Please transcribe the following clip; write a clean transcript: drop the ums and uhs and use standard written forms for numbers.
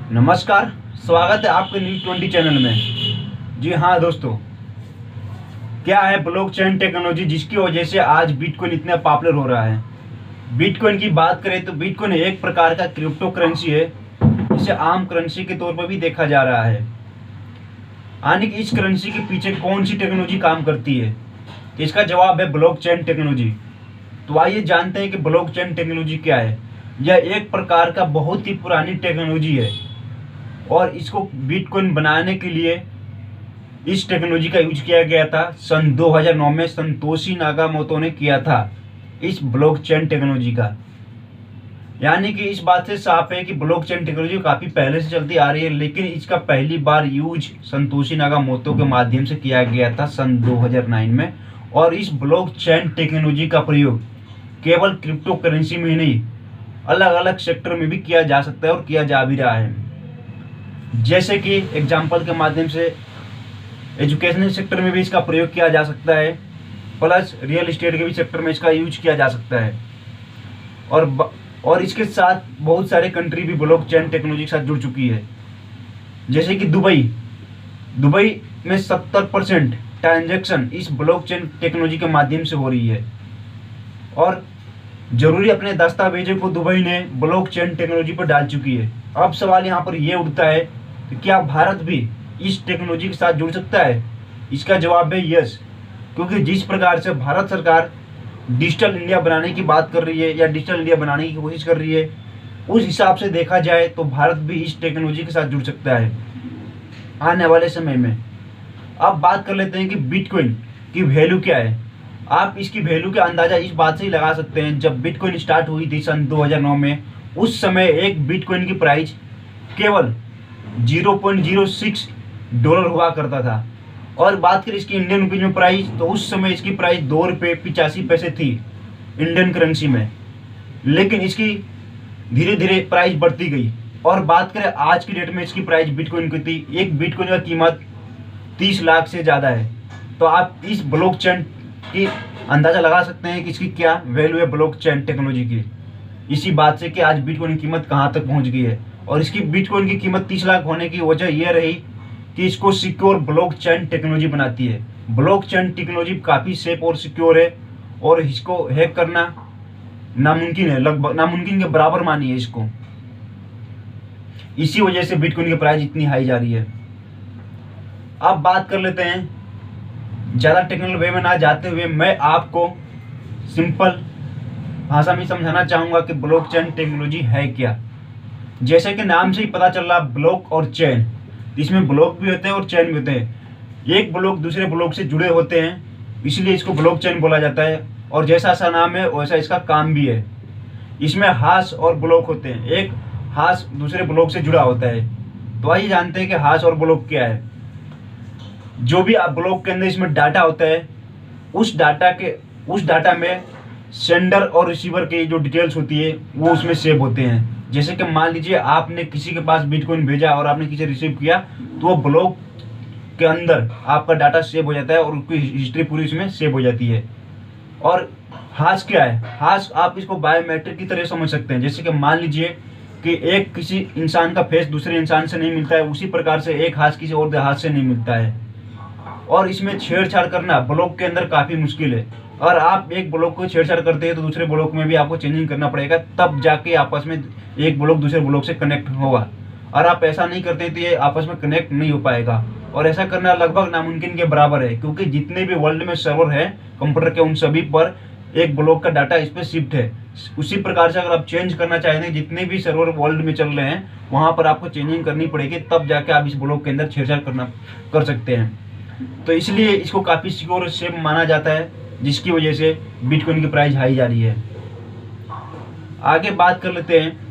नमस्कार। स्वागत है आपके न्यूज़ 20 चैनल में। जी हाँ दोस्तों, क्या है ब्लॉकचेन टेक्नोलॉजी जिसकी वजह से आज बिटकॉइन इतना पॉपुलर हो रहा है। बिटकॉइन की बात करें तो बिटकॉइन एक प्रकार का क्रिप्टो करेंसी है, इसे आम करेंसी के तौर पर भी देखा जा रहा है। यानी कि इस करेंसी के पीछे कौन सी टेक्नोलॉजी काम करती है, इसका जवाब है ब्लॉकचेन टेक्नोलॉजी। तो आइए जानते हैं कि ब्लॉकचेन टेक्नोलॉजी क्या है। यह एक प्रकार का बहुत ही पुरानी टेक्नोलॉजी है और इसको बिटकॉइन बनाने के लिए इस टेक्नोलॉजी का यूज किया गया था। सन 2009 में संतोशी नाकामोटो ने किया था इस ब्लॉकचेन टेक्नोलॉजी का। यानी कि इस बात से साफ है कि ब्लॉकचेन टेक्नोलॉजी काफ़ी पहले से चलती आ रही है, लेकिन इसका पहली बार यूज संतोशी नाकामोटो के माध्यम से किया गया था सन 2009 में। और इस ब्लॉकचेन टेक्नोलॉजी का प्रयोग केवल क्रिप्टो करेंसी में ही नहीं, अलग अलग सेक्टर में भी किया जा सकता है और किया जा भी रहा है। जैसे कि एग्जाम्पल के माध्यम से एजुकेशनल सेक्टर में भी इसका प्रयोग किया जा सकता है, प्लस रियल एस्टेट के भी सेक्टर में इसका यूज किया जा सकता है। और इसके साथ बहुत सारे कंट्री भी ब्लॉकचेन टेक्नोलॉजी के साथ जुड़ चुकी है। जैसे कि दुबई में 70% ट्रांजैक्शन इस ब्लॉकचेन टेक्नोलॉजी के माध्यम से हो रही है। और जरूरी अपने दस्तावेजों को दुबई ने ब्लॉकचेन टेक्नोलॉजी पर डाल चुकी है। अब सवाल यहाँ पर यह उठता है कि क्या भारत भी इस टेक्नोलॉजी के साथ जुड़ सकता है। इसका जवाब है यस, क्योंकि जिस प्रकार से भारत सरकार डिजिटल इंडिया बनाने की बात कर रही है या डिजिटल इंडिया बनाने की कोशिश कर रही है, उस हिसाब से देखा जाए तो भारत भी इस टेक्नोलॉजी के साथ जुड़ सकता है आने वाले समय में। अब बात कर लेते हैं कि बिटकॉइन की वैल्यू क्या है। आप इसकी वैल्यू का अंदाजा इस बात से ही लगा सकते हैं, जब बिटकॉइन स्टार्ट हुई थी सन 2009 में, उस समय एक बिटकॉइन की प्राइस केवल $0.06 हुआ करता था। और बात करें इसकी इंडियन रुपीज में प्राइस, तो उस समय इसकी प्राइस ₹2.85 थी इंडियन करेंसी में। लेकिन इसकी धीरे धीरे प्राइस बढ़ती गई। और बात करें आज की डेट में इसकी प्राइस बिटकॉइन की थी, एक बिटकॉइन का कीमत 30 लाख से ज़्यादा है। तो आप इस ब्लॉकचेन की अंदाज़ा लगा सकते हैं कि इसकी क्या वैल्यू है ब्लॉकचेन टेक्नोलॉजी की, इसी बात से कि आज बिटकॉइन की कीमत कहाँ तक पहुँच गई है। और इसकी बिटकॉइन की कीमत 30 लाख होने की वजह यह रही कि इसको सिक्योर ब्लॉकचेन टेक्नोलॉजी बनाती है। ब्लॉकचेन टेक्नोलॉजी काफ़ी सेफ और सिक्योर है और इसको हैक करना नामुमकिन है, लगभग नामुमकिन के बराबर मानिए इसको। इसी वजह से बिटकॉइन की प्राइस इतनी हाई जा रही है। अब बात कर लेते हैं, ज़्यादा टेक्निकल वे में ना जाते हुए मैं आपको सिंपल भाषा में समझाना चाहूँगा कि ब्लॉकचेन टेक्नोलॉजी है क्या। जैसे कि नाम से ही पता चल रहा, ब्लॉक और चेन, इसमें ब्लॉक भी होते हैं और चेन भी होते हैं। एक ब्लॉक दूसरे ब्लॉक से जुड़े होते हैं, इसलिए इसको ब्लॉकचेन बोला जाता है। और जैसा सा नाम है वैसा इसका काम भी है। इसमें हाश और ब्लॉक होते हैं, एक हाश दूसरे ब्लॉक से जुड़ा होता है। तो आइए जानते हैं कि हाश और ब्लॉक क्या है। जो भी आप ब्लॉक के अंदर इसमें डाटा होता है, उस डाटा में सेंडर और रिसीवर की जो डिटेल्स होती है वो उसमें सेव होते हैं। जैसे कि मान लीजिए आपने किसी के पास बिटकॉइन भेजा और आपने किसी रिसीव किया, तो वो ब्लॉक के अंदर आपका डाटा सेव हो जाता है और उसकी हिस्ट्री पूरी इसमें सेव हो जाती है। और हाश क्या है, हाश आप इसको बायोमेट्रिक की तरह समझ सकते हैं। जैसे कि मान लीजिए कि एक किसी इंसान का फेस दूसरे इंसान से नहीं मिलता है, उसी प्रकार से एक हाश किसी और हाथ से नहीं मिलता है। और इसमें छेड़छाड़ करना ब्लॉक के अंदर काफ़ी मुश्किल है। और आप एक ब्लॉक को छेड़छाड़ करते हैं तो दूसरे ब्लॉक में भी आपको चेंजिंग करना पड़ेगा, तब जाके आपस में एक ब्लॉक दूसरे ब्लॉक से कनेक्ट होगा। और आप ऐसा नहीं करते तो ये आपस में कनेक्ट नहीं हो पाएगा। और ऐसा करना लगभग नामुमकिन के बराबर है, क्योंकि जितने भी वर्ल्ड में सर्वर है कंप्यूटर के, उन सभी पर एक ब्लॉक का डाटा इस पर शिफ्ट है। उसी प्रकार से अगर आप चेंज करना चाहते हैं, जितने भी सर्वर वर्ल्ड में चल रहे हैं वहाँ पर आपको चेंजिंग करनी पड़ेगी, तब जाके आप इस ब्लॉक के अंदर छेड़छाड़ कर सकते हैं। तो इसलिए इसको काफ़ी सिक्योर और सेफ माना जाता है, जिसकी वजह से बिटकॉइन की प्राइस हाई जा रही है। आगे बात कर लेते हैं